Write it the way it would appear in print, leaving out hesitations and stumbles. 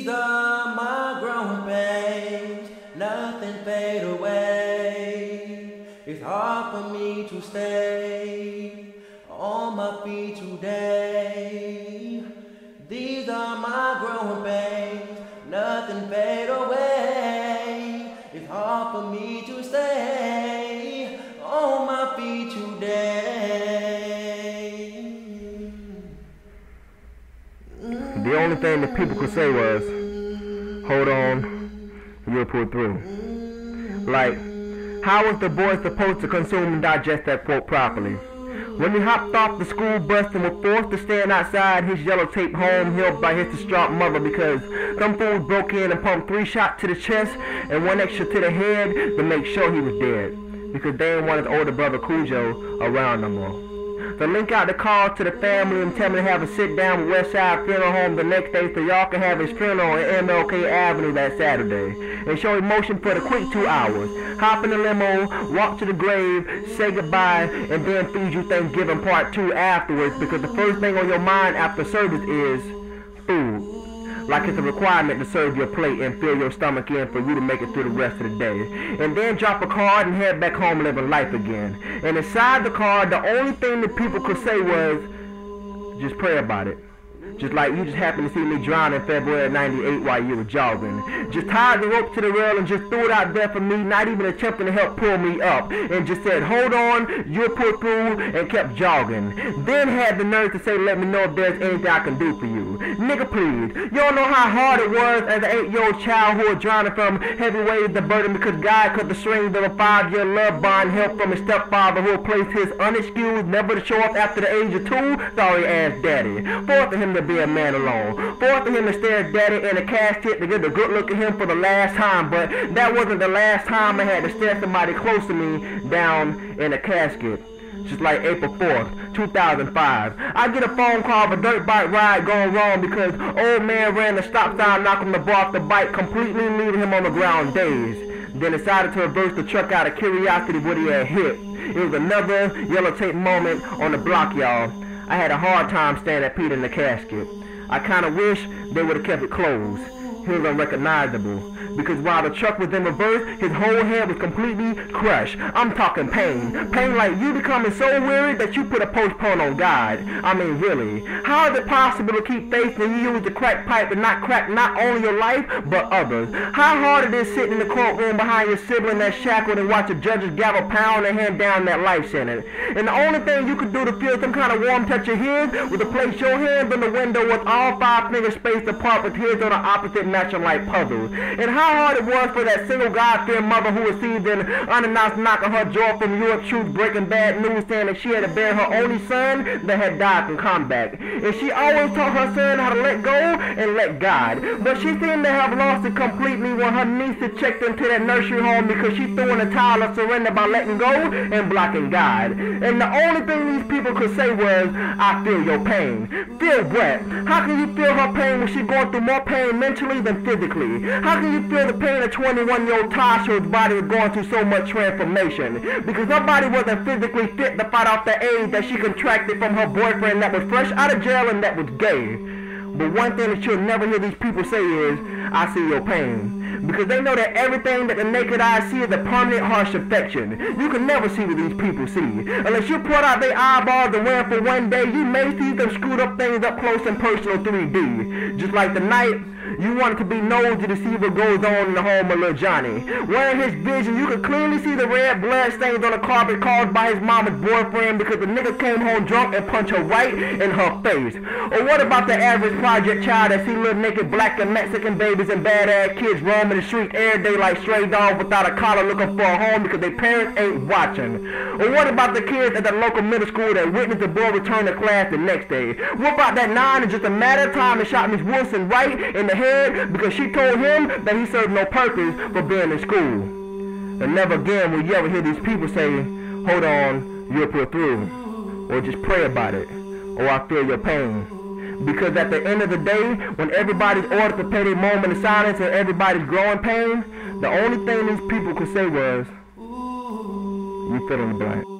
These are my growing pains, nothing fade away. It's hard for me to stay on my feet today. These are my growing pains, nothing fade away. It's hard for me to stay on my feet today. The only thing that people could say was, hold on, you'll pull through. Like, how was the boy supposed to consume and digest that quote properly? When he hopped off the school bus and was forced to stand outside his yellow tape home held by his distraught mother because some fools broke in and pumped 3 shots to the chest and 1 extra to the head to make sure he was dead, because they didn't want his older brother Cujo around no more. So link out the call to the family and tell me to have a sit down with Westside Funeral Home the next day so y'all can have his funeral on MLK Avenue that Saturday. And show emotion for the quick 2 hours. Hop in the limo, walk to the grave, say goodbye, and then feed you Thanksgiving Part 2 afterwards, because the first thing on your mind after service is food. Like it's a requirement to serve your plate and fill your stomach in for you to make it through the rest of the day. And then drop a card and head back home living life again. And inside the card, the only thing that people could say was, just pray about it. Just like you just happened to see me drown in February '98 while you were jogging. Just tied the rope to the rail and just threw it out there for me, not even attempting to help pull me up. And just said, hold on, you'll pull through, and kept jogging. Then had the nerve to say, let me know if there's anything I can do for you. Nigga, please. You don't know how hard it was as an 8-year-old child who was drowning from heavy waves of burden because God cut the strings of a 5-year love bond, help from his stepfather who placed his unexcused, never to show up after the age of 2, sorry ass daddy. Forcing him to be a man alone. Forcing him to stare at daddy in a casket to get a good look at him for the last time, but that wasn't the last time I had to stare somebody close to me down in a casket. Just like April 4th, 2005. I get a phone call of a dirt bike ride going wrong because old man ran the stop sign, knocking the bar off the bike, completely leaving him on the ground dazed. Then decided to reverse the truck out of curiosity what he had hit. It was another yellow tape moment on the block, y'all. I had a hard time staring at Peter in the casket. I kinda wish they would've kept it closed. He was unrecognizable, because while the truck was in reverse, his whole head was completely crushed. I'm talking pain. Pain like you becoming so weary that you put a postpone on God. I mean, really. How is it possible to keep faith when you use the crack pipe and not crack not only your life, but others? How hard it is sitting in the courtroom behind your sibling that's shackled and watch the judge's gavel pound and hand down that life sentence? And the only thing you could do to feel some kind of warm touch of his was to place your hands on the window with all 5 fingers spaced apart with his on the opposite matching like puzzles. And how hard it was for that single God-fearing mother who received an unannounced knock on her door from Europe Truth breaking bad news saying that she had to bear her only son that had died from combat. And she always taught her son how to let go and let God. But she seemed to have lost it completely when her niece had checked into that nursery home because she threw in a towel of surrender by letting go and blocking God. And the only thing these people could say was, I feel your pain. Feel what? How can you feel her pain when she's going through more pain mentally than physically? How can you feel the pain of 21-year-old Tasha whose body was going through so much transformation? Because her body wasn't physically fit to fight off the AIDS that she contracted from her boyfriend that was fresh out of jail and that was gay. But one thing that you'll never hear these people say is, I see your pain. Because they know that everything that the naked eye sees is a permanent harsh affection. You can never see what these people see. Unless you put out their eyeballs and wear them for one day, you may see them screwed up things up close and personal 3D. Just like the night you wanted to be nosy to see what goes on in the home of Lil Johnny. Wearing his vision, you could clearly see the red blood stains on the carpet caused by his mama's boyfriend because the nigga came home drunk and punched her right in her face. Or what about the average project child that see little naked black and Mexican babies and badass kids roaming the streets every day like stray dogs without a collar looking for a home because their parents ain't watching? Or what about the kids at the local middle school that witnessed the boy return to class the next day? What about that 9 in just a matter of time and shot Miss Wilson right in the head because she told him that he served no purpose for being in school? And never again will you ever hear these people say, hold on, you'll pull through, or just pray about it, or I feel your pain. Because at the end of the day, when everybody's ordered to pay their moment of silence and everybody's growing pain, the only thing these people could say was, you fill in the blank.